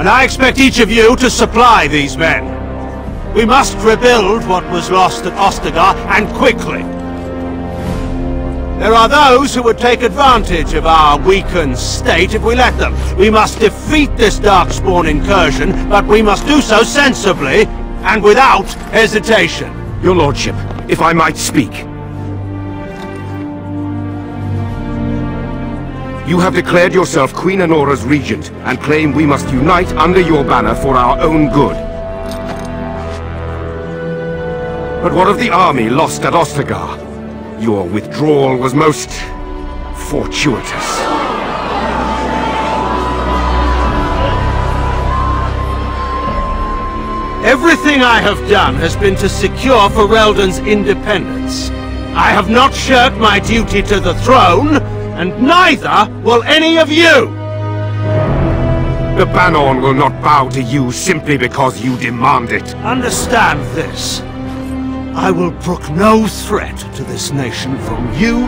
and I expect each of you to supply these men. We must rebuild what was lost at Ostagar, and quickly. There are those who would take advantage of our weakened state if we let them. We must defeat this Darkspawn incursion, but we must do so sensibly and without hesitation. Your Lordship, if I might speak. You have declared yourself Queen Anora's regent, and claim we must unite under your banner for our own good. But what of the army lost at Ostagar? Your withdrawal was most fortuitous. Everything I have done has been to secure Ferelden's independence. I have not shirked my duty to the throne, and neither will any of you! The Bannerlord will not bow to you simply because you demand it. Understand this. I will brook no threat to this nation from you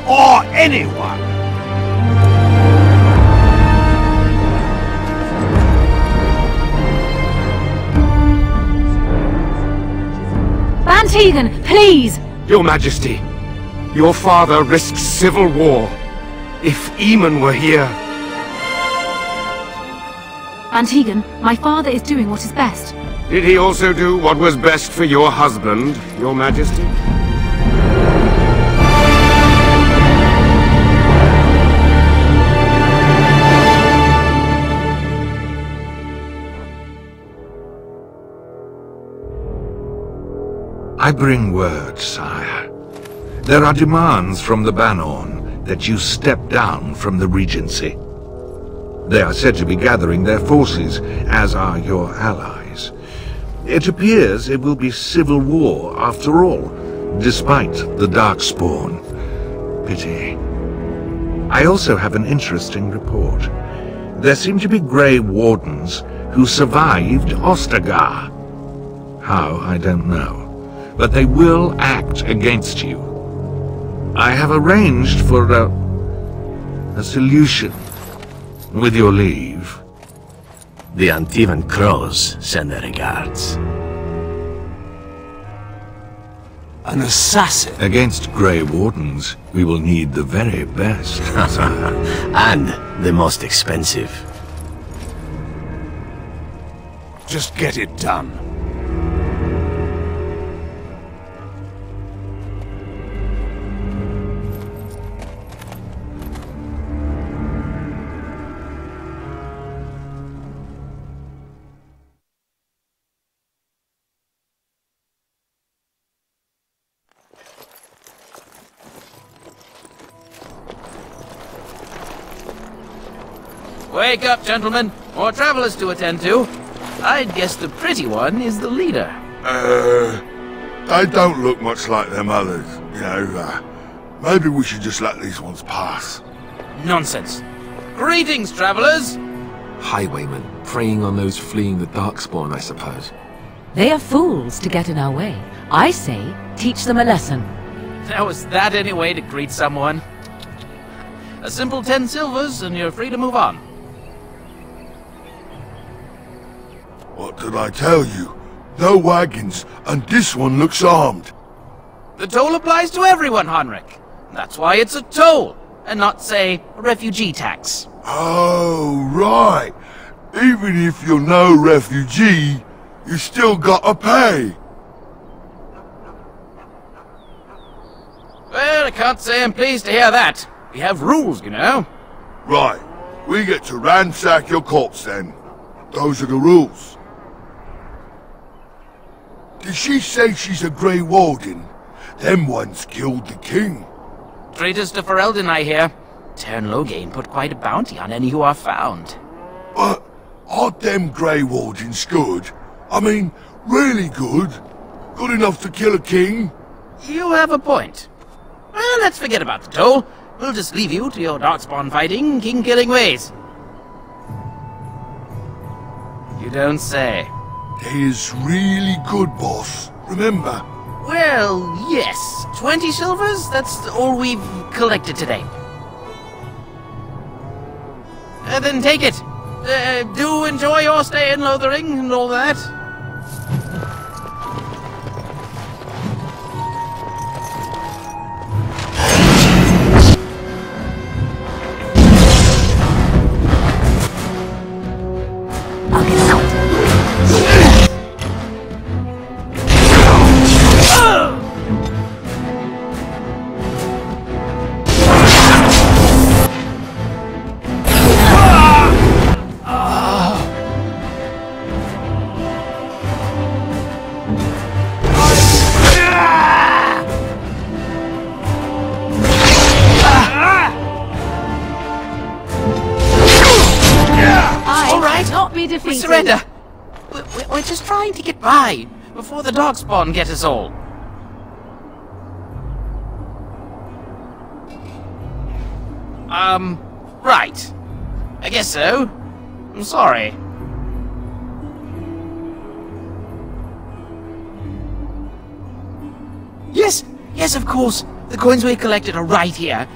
or anyone. Van Tegan, please! Your Majesty, your father risks civil war. If Eamon were here... Van Tegan, my father is doing what is best. Did he also do what was best for your husband, Your Majesty? I bring word, sire. There are demands from the Bannerlord that you step down from the Regency. They are said to be gathering their forces, as are your allies. It appears it will be civil war after all, despite the Darkspawn. Pity. I also have an interesting report. There seem to be Grey Wardens who survived Ostagar. How, I don't know. But they will act against you. I have arranged for a solution, with your leave. The Antivan Crows send their regards. An assassin? Against Grey Wardens, we will need the very best. And the most expensive. Just get it done. Wake up, gentlemen. More travelers to attend to. I'd guess the pretty one is the leader. They don't look much like them others, you know. Maybe we should just let these ones pass. Nonsense. Greetings, travelers. Highwaymen, preying on those fleeing the Darkspawn, I suppose. They are fools to get in our way. I say, teach them a lesson. Now is that any way to greet someone? A simple 10 silvers and you're free to move on. What did I tell you? No wagons, and this one looks armed. The toll applies to everyone, Heinrich. That's why it's a toll, and not, say, a refugee tax. Oh, right. Even if you're no refugee, you still gotta pay. Well, I can't say I'm pleased to hear that. We have rules, you know. Right. We get to ransack your corpse then. Those are the rules. Did she say she's a Grey Warden? Them ones killed the king. Traitors to Ferelden, I hear. Tern Loghain put quite a bounty on any who are found. But are them Grey Wardens good? I mean, really good? Good enough to kill a king? You have a point. Well, let's forget about the toll. We'll just leave you to your Darkspawn fighting, king-killing ways. You don't say. They is really good, boss. Remember? Well, yes. 20 silvers? That's all we've collected today. Then take it. Do enjoy your stay in Lothering and all that. Defeated. Surrender! We're just trying to get by before the Darkspawn get us all. Right. I guess so. I'm sorry. Yes, of course. The coins we collected are right here.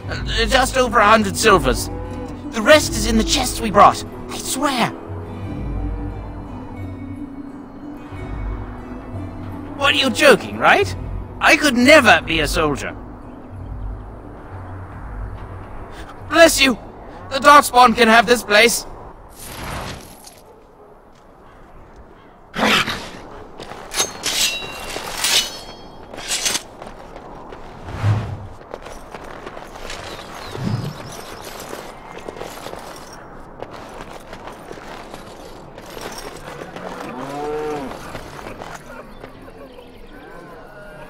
Just over 100 silvers. The rest is in the chests we brought. I swear. What, are you joking, right? I could never be a soldier. Bless you! The Darkspawn can have this place.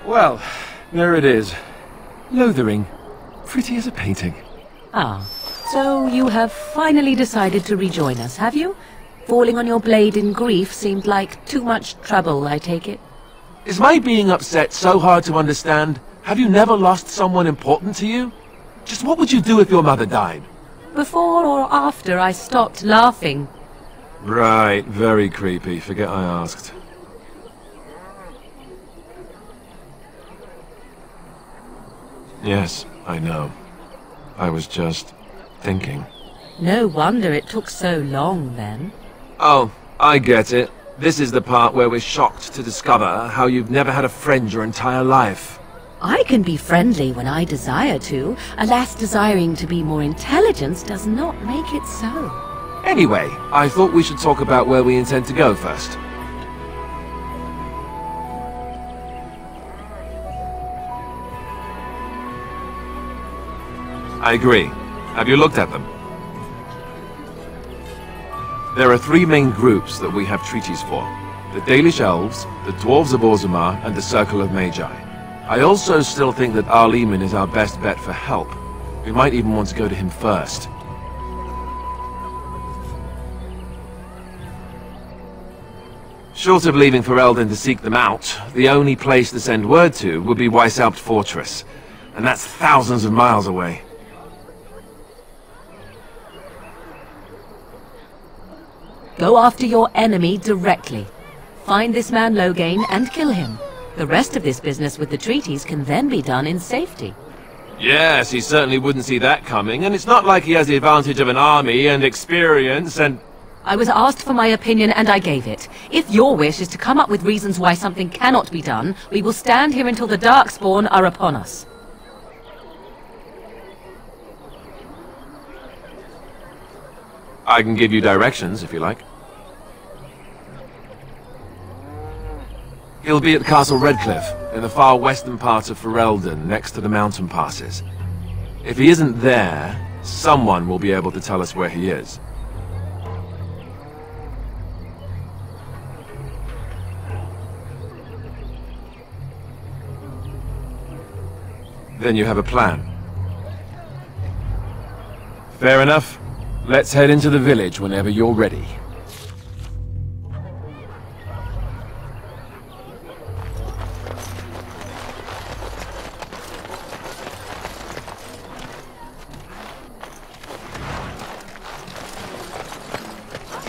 Well, there it is. Lothering. Pretty as a painting. Ah, so you have finally decided to rejoin us, have you? Falling on your blade in grief seemed like too much trouble, I take it. Is my being upset so hard to understand? Have you never lost someone important to you? Just what would you do if your mother died? Before or after I stopped laughing? Right, very creepy. Forget I asked. Yes, I know. I was just thinking. No wonder it took so long, then. Oh, I get it. This is the part where we're shocked to discover how you've never had a friend your entire life. I can be friendly when I desire to. Alas, desiring to be more intelligent does not make it so. Anyway, I thought we should talk about where we intend to go first. I agree. Have you looked at them? There are three main groups that we have treaties for. The Dalish Elves, the Dwarves of Orzammar, and the Circle of Magi. I also still think that Arleman is our best bet for help. We might even want to go to him first. Short of leaving Ferelden to seek them out, the only place to send word to would be Weishaupt Fortress. And that's thousands of miles away. Go after your enemy directly. Find this man Loghain and kill him. The rest of this business with the treaties can then be done in safety. Yes, he certainly wouldn't see that coming, and it's not like he has the advantage of an army and experience and... I was asked for my opinion and I gave it. If your wish is to come up with reasons why something cannot be done, we will stand here until the Darkspawn are upon us. I can give you directions, if you like. He'll be at Castle Redcliffe, in the far western part of Ferelden, next to the mountain passes. If he isn't there, someone will be able to tell us where he is. Then you have a plan. Fair enough. Let's head into the village whenever you're ready.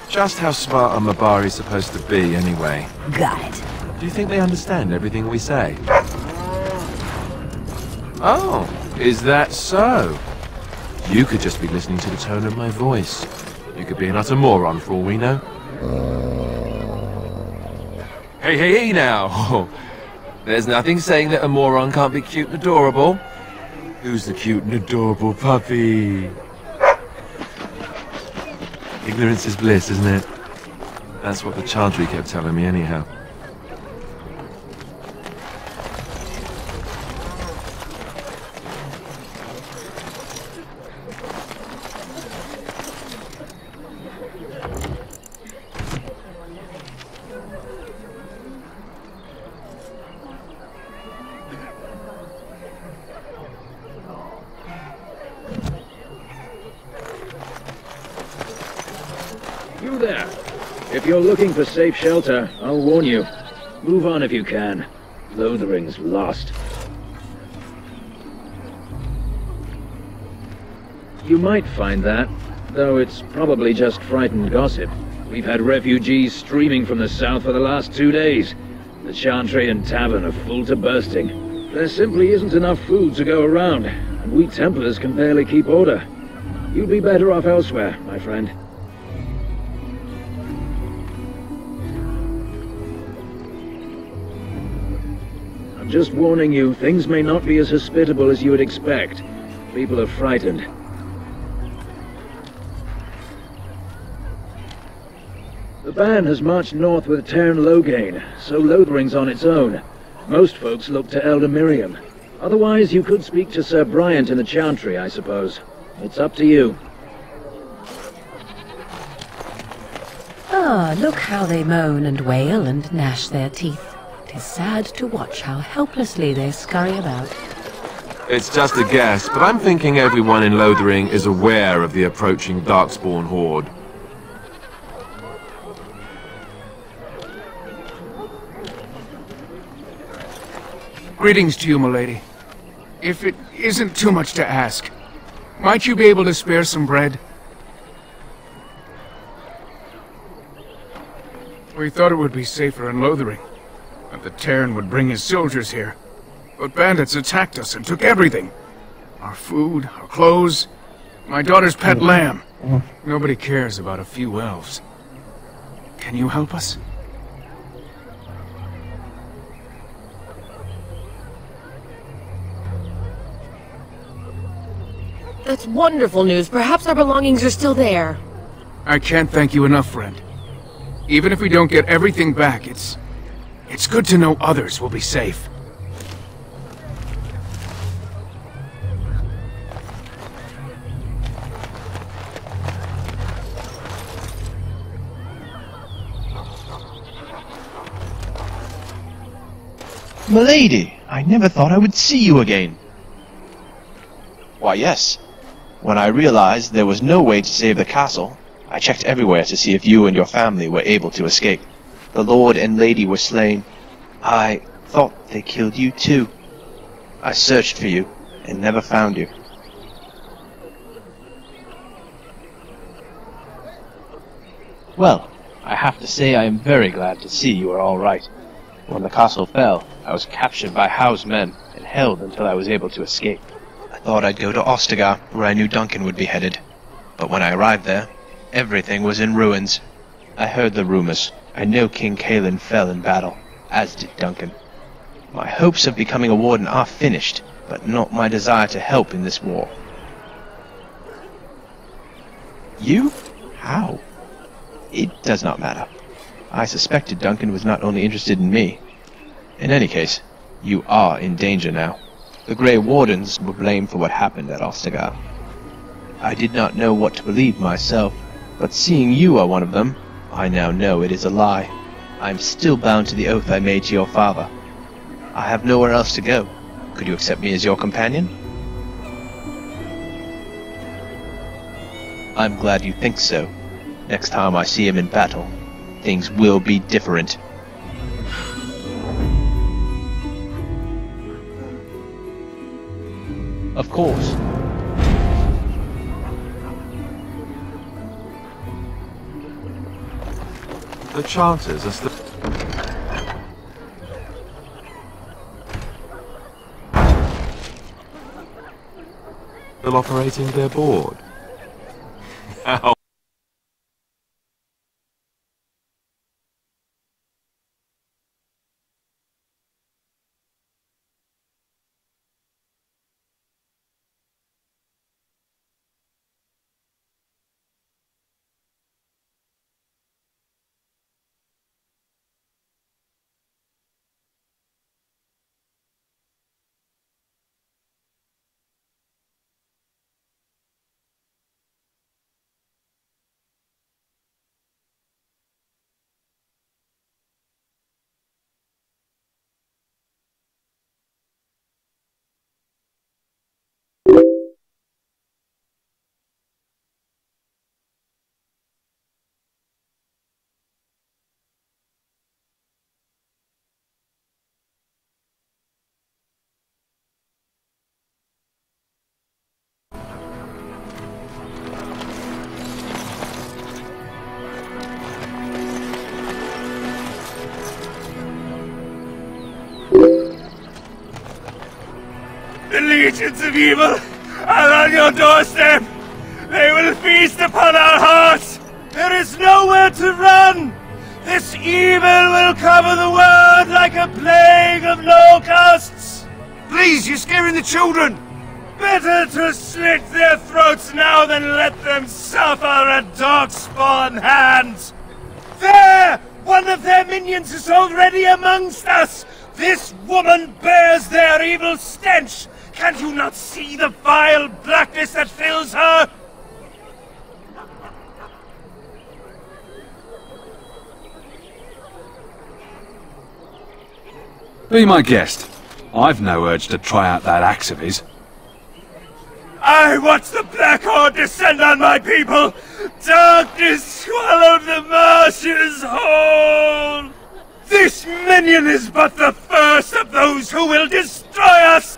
Just how smart are Mabari supposed to be, anyway? Got it. Do you think they understand everything we say? Oh, is that so? You could just be listening to the tone of my voice. You could be an utter moron for all we know. Hey now! There's nothing saying that a moron can't be cute and adorable. Who's the cute and adorable puppy? Ignorance is bliss, isn't it? That's what the Chantry kept telling me anyhow. You there! If you're looking for safe shelter, I'll warn you. Move on if you can. Lothering's lost. You might find that, though it's probably just frightened gossip. We've had refugees streaming from the south for the last 2 days. The Chantry and Tavern are full to bursting. There simply isn't enough food to go around, and we Templars can barely keep order. You'd be better off elsewhere, my friend. I'm just warning you, things may not be as hospitable as you would expect. People are frightened. The band has marched north with Cairn Logain, so Lothering's on its own. Most folks look to Elder Miriam. Otherwise, you could speak to Sir Bryant in the Chantry, I suppose. It's up to you. Ah, look how they moan and wail and gnash their teeth. 'Tis sad to watch how helplessly they scurry about. It's just a guess, but I'm thinking everyone in Lothering is aware of the approaching Darkspawn horde. Greetings to you, milady. If it isn't too much to ask, might you be able to spare some bread? We thought it would be safer in Lothering, that the Terran would bring his soldiers here. But bandits attacked us and took everything. Our food, our clothes, my daughter's pet lamb. Nobody cares about a few elves. Can you help us? That's wonderful news. Perhaps our belongings are still there. I can't thank you enough, friend. Even if we don't get everything back, it's good to know others will be safe. Milady, I never thought I would see you again. Why, yes. When I realized there was no way to save the castle, I checked everywhere to see if you and your family were able to escape. The Lord and Lady were slain. I thought they killed you too. I searched for you and never found you. Well, I have to say I am very glad to see you are all right. When the castle fell, I was captured by Howe's men and held until I was able to escape. I thought I'd go to Ostagar, where I knew Duncan would be headed. But when I arrived there, everything was in ruins. I heard the rumors. I know King Cailan fell in battle, as did Duncan. My hopes of becoming a warden are finished, but not my desire to help in this war. You? How? It does not matter. I suspected Duncan was not only interested in me. In any case, you are in danger now. The Grey Wardens were blamed for what happened at Ostagar. I did not know what to believe myself, but seeing you are one of them, I now know it is a lie. I am still bound to the oath I made to your father. I have nowhere else to go. Could you accept me as your companion? I'm glad you think so. Next time I see him in battle, things will be different. Of course. The Chanters are still operating their board. How The legions of evil are on your doorstep! They will feast upon our hearts! There is nowhere to run! This evil will cover the world like a plague of locusts! Please, you're scaring the children! Better to slit their throats now than let them suffer at Darkspawn hands! There! One of their minions is already amongst us! This woman bears their evil stench! Can you not see the vile blackness that fills her? Be my guest. I've no urge to try out that axe of his. I watched the Black Horde descend on my people! Darkness swallowed the marshes whole! This minion is but the first of those who will destroy us!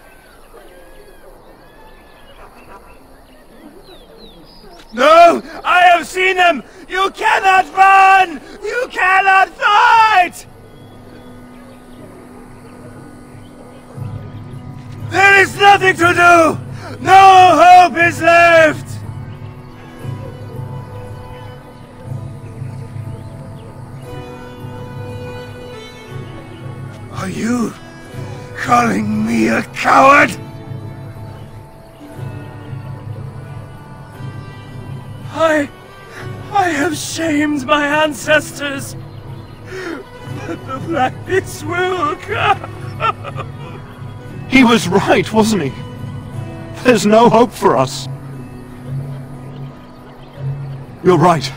No! I have seen them! You cannot run! You cannot fight! There is nothing to do! No hope is left! Are you calling me a coward? I have shamed my ancestors, but the blackness will come. He was right, wasn't he? There's no hope for us. You're right.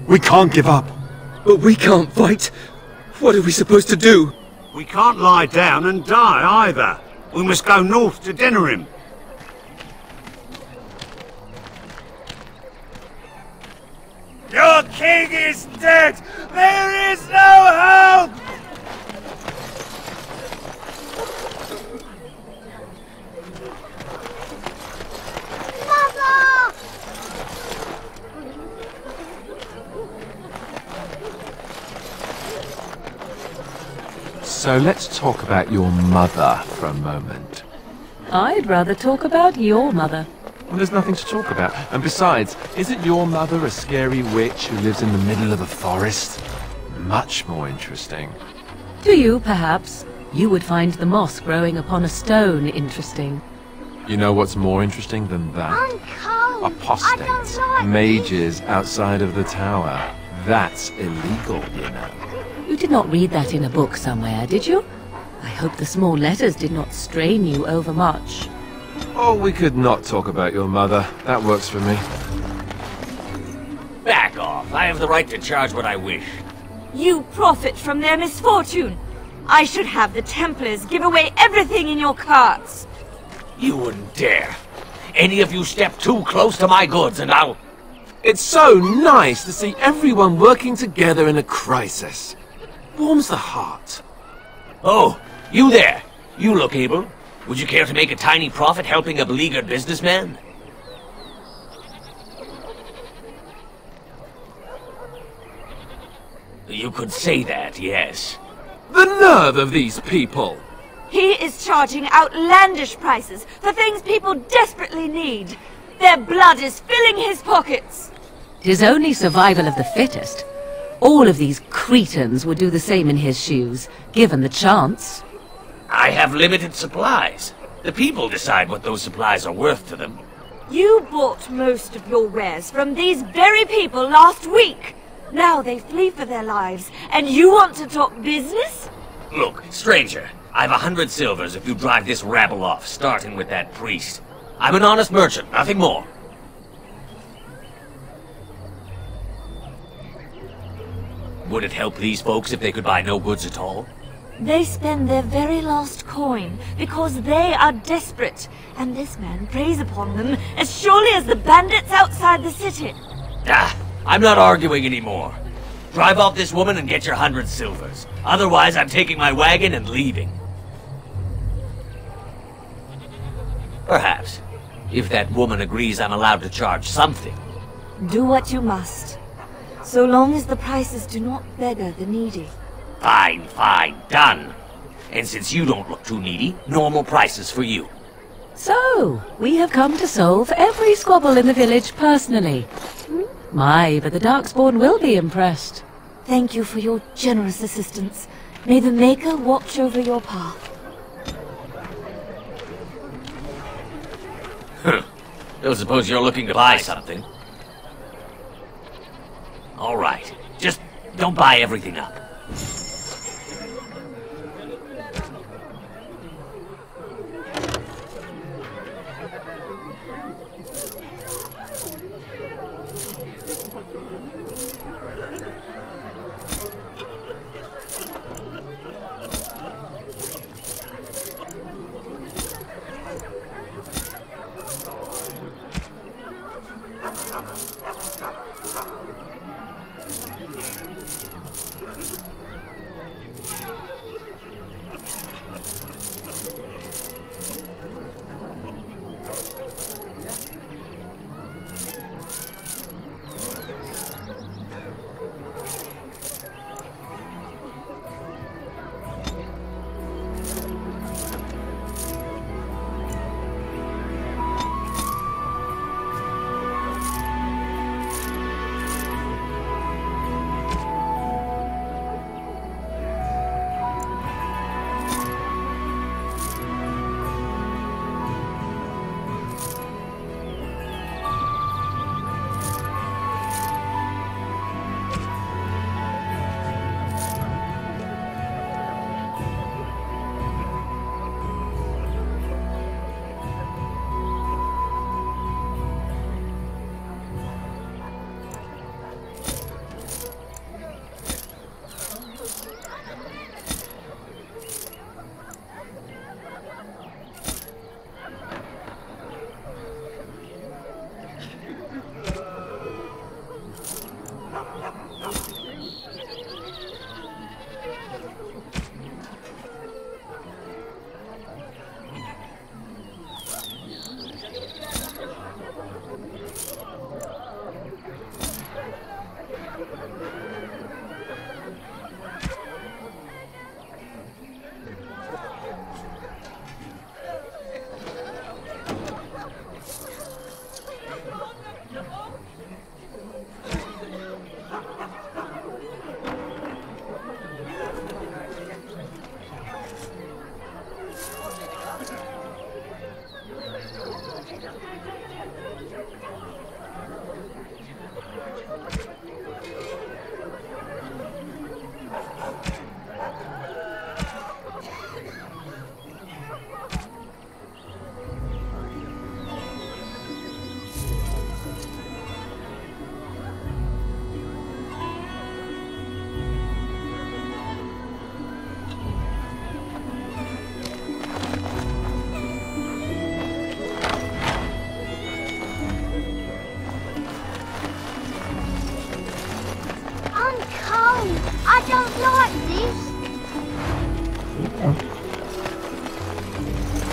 We can't give up. But we can't fight. What are we supposed to do? We can't lie down and die either. We must go north to Denerim. Your king is dead! There is no hope! So let's talk about your mother for a moment. I'd rather talk about your mother. Well, there's nothing to talk about. And besides, isn't your mother a scary witch who lives in the middle of a forest? Much more interesting. To you, perhaps. You would find the moss growing upon a stone interesting. You know what's more interesting than that? Apostates, mages outside of the tower. That's illegal, you know. You did not read that in a book somewhere, did you? I hope the small letters did not strain you overmuch. Oh, we could not talk about your mother. That works for me. Back off. I have the right to charge what I wish. You profit from their misfortune. I should have the Templars give away everything in your carts. You wouldn't dare. Any of you step too close to my goods and I'll... It's so nice to see everyone working together in a crisis. Warms the heart. Oh, you there. You look able. Would you care to make a tiny profit helping a beleaguered businessman? You could say that, yes. The nerve of these people! He is charging outlandish prices for things people desperately need. Their blood is filling his pockets. 'Tis only survival of the fittest. All of these cretins would do the same in his shoes, given the chance. I have limited supplies. The people decide what those supplies are worth to them. You bought most of your wares from these very people last week. Now they flee for their lives, and you want to talk business? Look, stranger, I've 100 silvers if you drive this rabble off, starting with that priest. I'm an honest merchant, nothing more. Would it help these folks if they could buy no goods at all? They spend their very last coin because they are desperate, and this man preys upon them as surely as the bandits outside the city. Ah, I'm not arguing anymore. Drive off this woman and get your 100 silvers. Otherwise, I'm taking my wagon and leaving. Perhaps. If that woman agrees I'm allowed to charge something. Do what you must, so long as the prices do not beggar the needy. Fine, fine, done. And since you don't look too needy, normal prices for you. So, we have come to solve every squabble in the village personally. My, but the Darkspawn will be impressed. Thank you for your generous assistance. May the Maker watch over your path. Don't suppose you're looking to buy something? Alright, just don't buy everything up.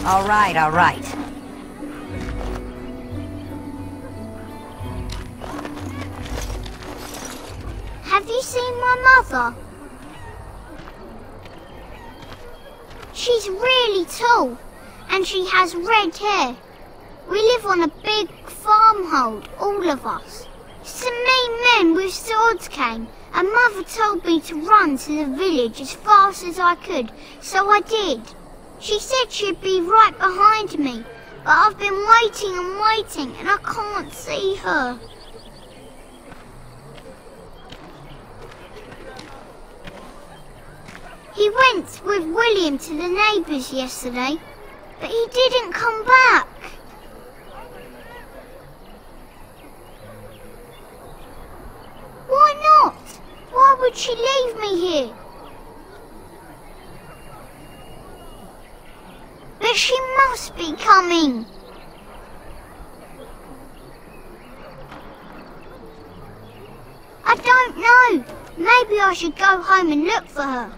All right, all right. Have you seen my mother? She's really tall, and she has red hair. We live on a big farmhold, all of us. Some mean men with swords came, and Mother told me to run to the village as fast as I could, so I did. She said she'd be right behind me, but I've been waiting and waiting, and I can't see her. He went with William to the neighbours yesterday, but he didn't come back. Why not? Why would she leave me here? But she must be coming. I don't know. Maybe I should go home and look for her.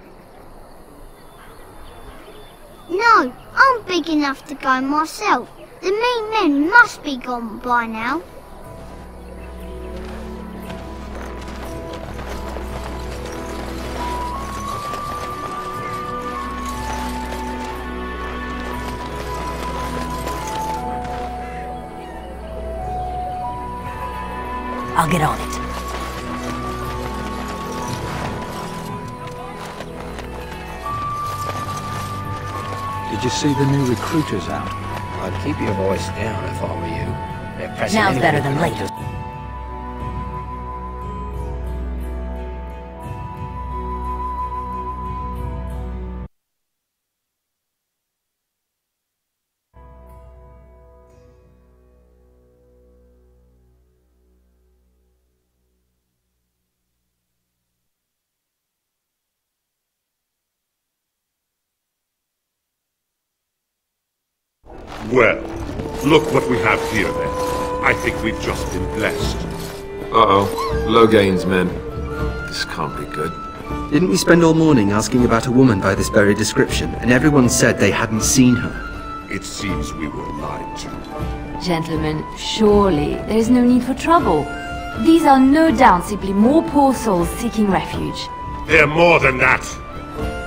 No, I'm big enough to go myself. The mean men must be gone by now. I'll get on it. Did you see the new recruiters out? I'd keep your voice down if I were you. They're pressing Now's better anything than to later. Well, look what we have here then. I think we've just been blessed. Uh-oh. Logain's men. This can't be good. Didn't we spend all morning asking about a woman by this very description, and everyone said they hadn't seen her? It seems we were lied to. Gentlemen, surely there is no need for trouble. These are no doubt simply more poor souls seeking refuge. They're more than that.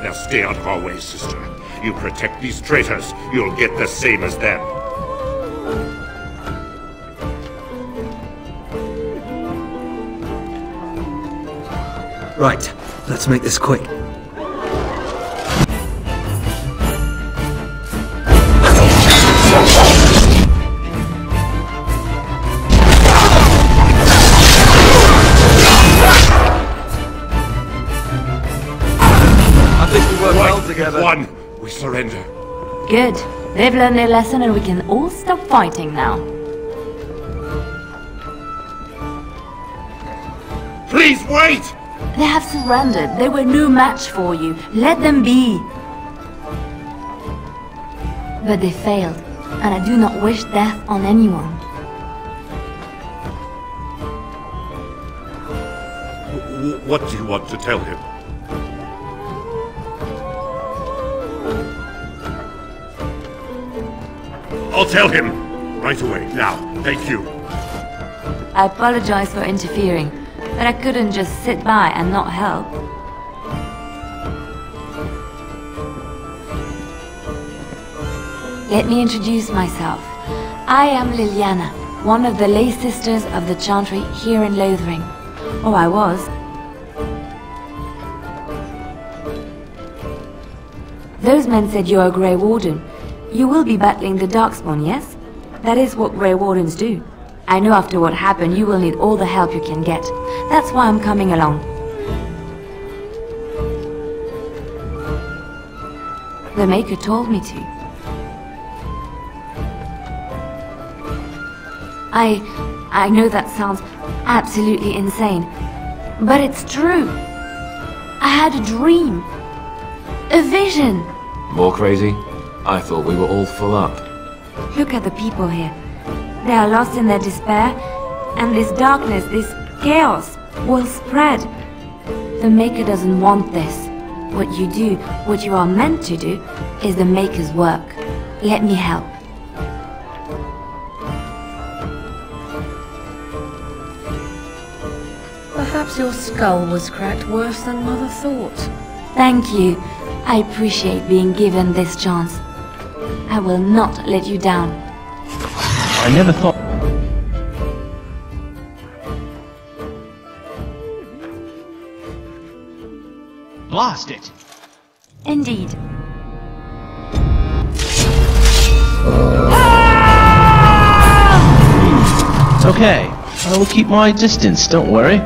Now stay out of our way, sister. You protect these traitors, you'll get the same as them. Right, let's make this quick. I think we work well together. One, we surrender. Good. They've learned their lesson and we can all stop fighting now. Please wait! They have surrendered. They were no match for you. Let them be. But they failed, and I do not wish death on anyone. What do you want to tell him? I'll tell him! Right away, now. Thank you. I apologize for interfering, but I couldn't just sit by and not help. Let me introduce myself. I am Liliana, one of the lay sisters of the Chantry here in Lothering. Or I was. Those men said you're a Grey Warden. You will be battling the Darkspawn, yes? That is what Grey Wardens do. I know after what happened you will need all the help you can get. That's why I'm coming along. The Maker told me to. I know that sounds absolutely insane, but it's true. I had a dream. A vision. More crazy? I thought we were all full up. Look at the people here. They are lost in their despair, and this darkness, this chaos, will spread. The Maker doesn't want this. What you do, what you are meant to do, is the Maker's work. Let me help. Perhaps your skull was cracked worse than Mother thought. Thank you. I appreciate being given this chance. I will not let you down. I never thought... Blast it! Indeed. It's okay. I will keep my distance, don't worry.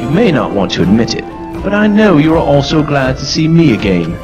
You may not want to admit it, but I know you are also glad to see me again.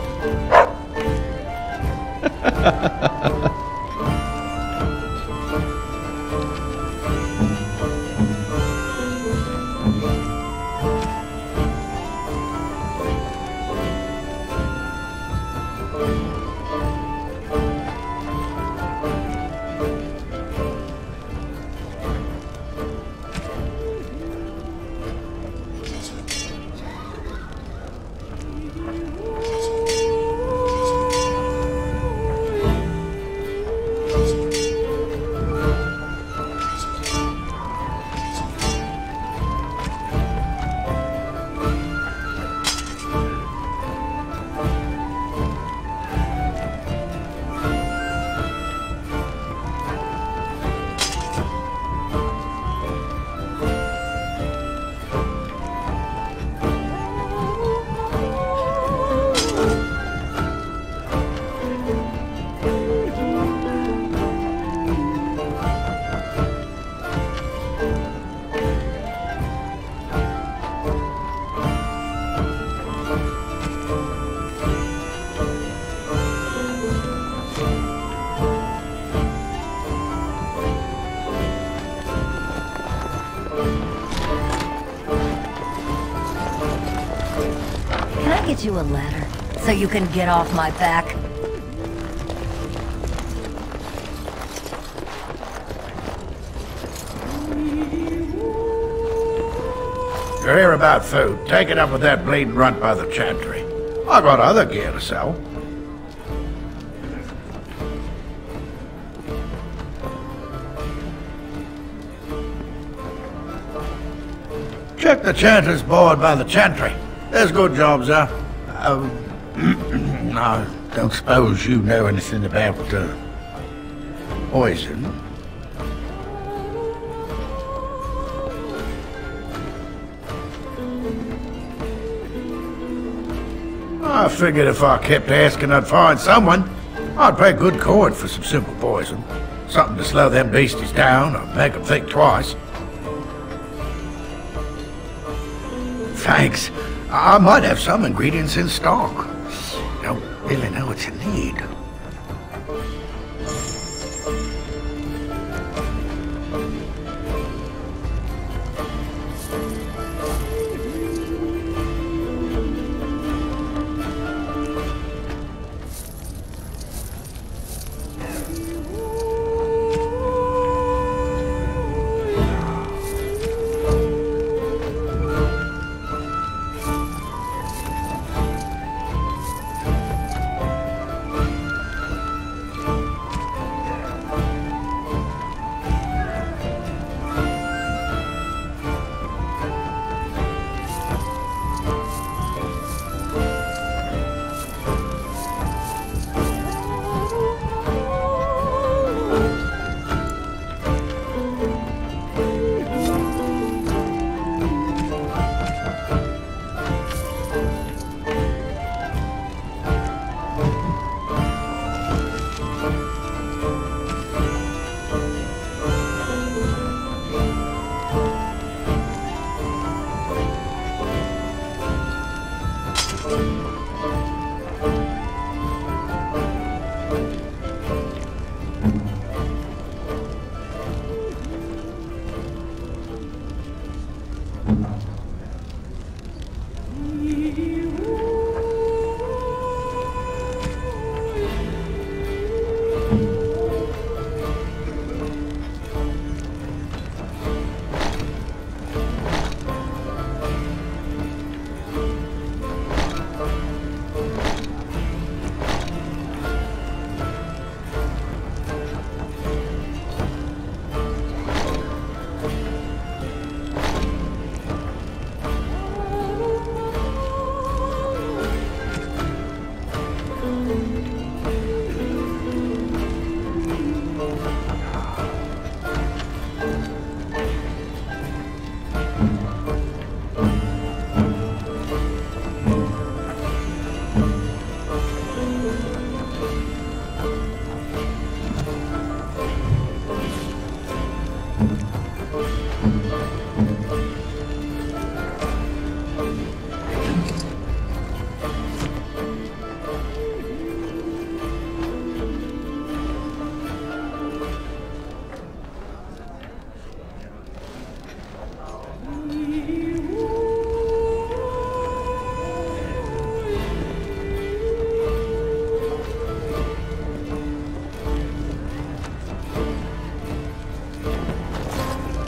get you a ladder so you can get off my back? You're here about food. Take it up with that bleeding runt by the chantry. I got other gear to sell. Check the chanter's board by the chantry. There's good jobs there. I don't suppose you know anything about poison. I figured if I kept asking, I'd find someone. I'd pay good coin for some simple poison. Something to slow them beasties down or make them think twice. Thanks. I might have some ingredients in stock. Don't really know what you need.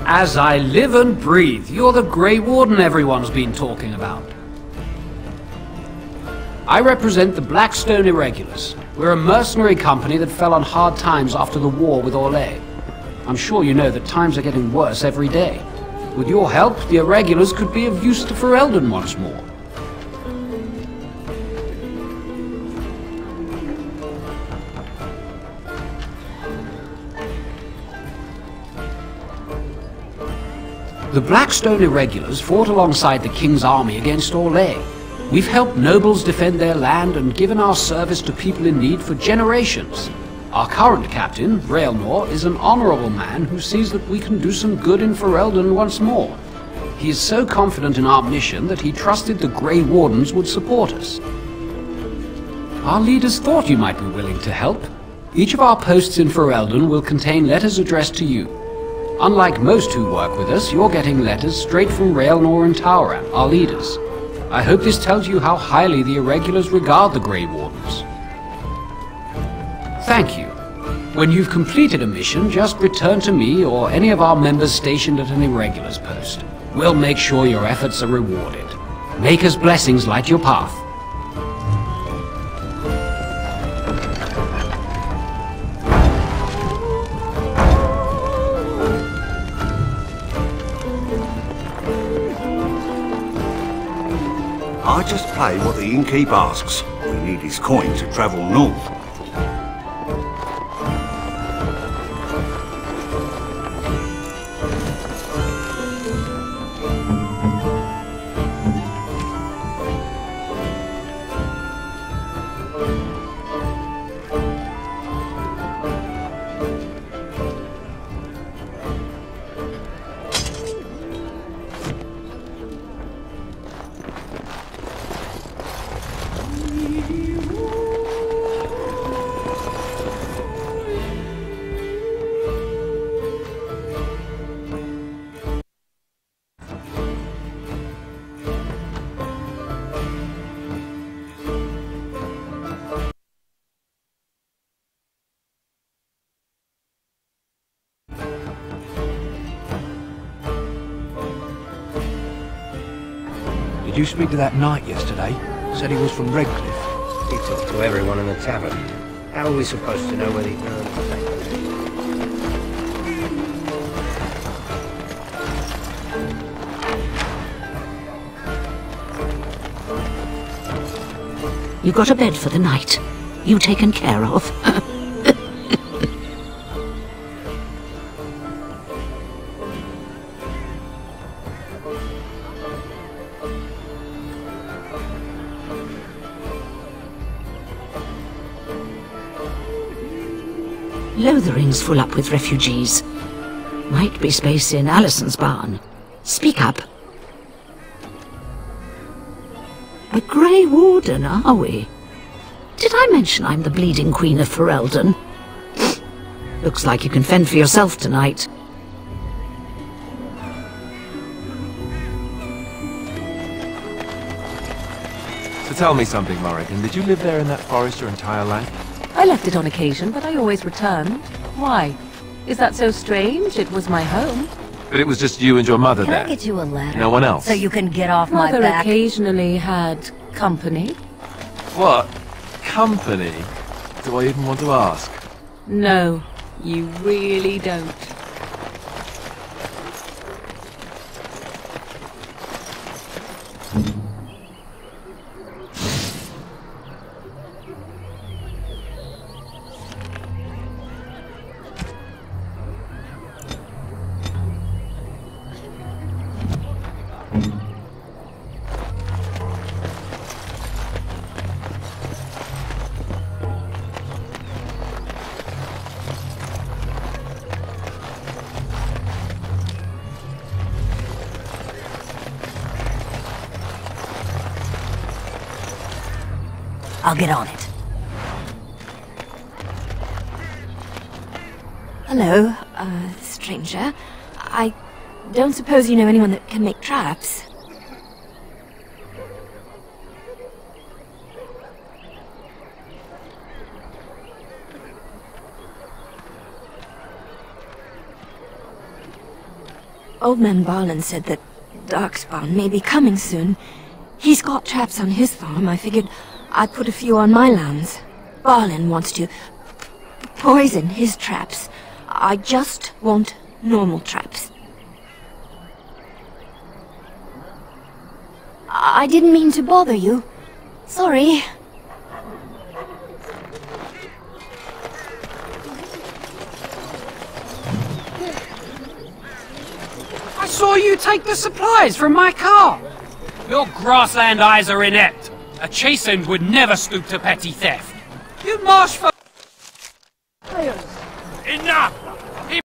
As I live and breathe, you're the Grey Warden everyone's been talking about. I represent the Blackstone Irregulars. We're a mercenary company that fell on hard times after the war with Orlais. I'm sure you know that times are getting worse every day. With your help, the Irregulars could be of use to Ferelden once more. The Blackstone Irregulars fought alongside the King's army against Orlais. We've helped nobles defend their land and given our service to people in need for generations. Our current captain, Raelnor, is an honorable man who sees that we can do some good in Ferelden once more. He is so confident in our mission that he trusted the Grey Wardens would support us. Our leaders thought you might be willing to help. Each of our posts in Ferelden will contain letters addressed to you. Unlike most who work with us, you're getting letters straight from Raelnor and Tauran, our leaders. I hope this tells you how highly the Irregulars regard the Grey Wardens. Thank you. When you've completed a mission, just return to me or any of our members stationed at an Irregulars post. We'll make sure your efforts are rewarded. Maker's blessings light your path. I just pay what the innkeep asks. We need his coin to travel north. Did you speak to that knight yesterday? Said he was from Redcliffe. He talked to everyone in the tavern. How are we supposed to know whether he knows anything? You got a bed for the night. You taken care of. Lothering's full up with refugees. Might be space in Alison's barn. Speak up. A Grey Warden, are we? Did I mention I'm the bleeding Queen of Ferelden? Looks like you can fend for yourself tonight. So tell me something, Morrigan. Did you live there in that forest your entire life? I left it on occasion, but I always returned. Why? Is that so strange? It was my home. But it was just you and your mother Can there? I get you a letter? No one else? So you can get off my Mother back? occasionally had company. What? Company? Do I even want to ask? No, you really don't. I'll get on it. Hello, stranger. I don't suppose you know anyone that can make traps? Old man Barlin said that Darkspawn may be coming soon. He's got traps on his farm. I figured I'd put a few on my lands. Barlin wants to poison his traps. I just want normal traps. I didn't mean to bother you. Sorry. I saw you take the supplies from my car. Your grassland eyes are inept. A chastened would never stoop to petty theft. You marsh for... Enough!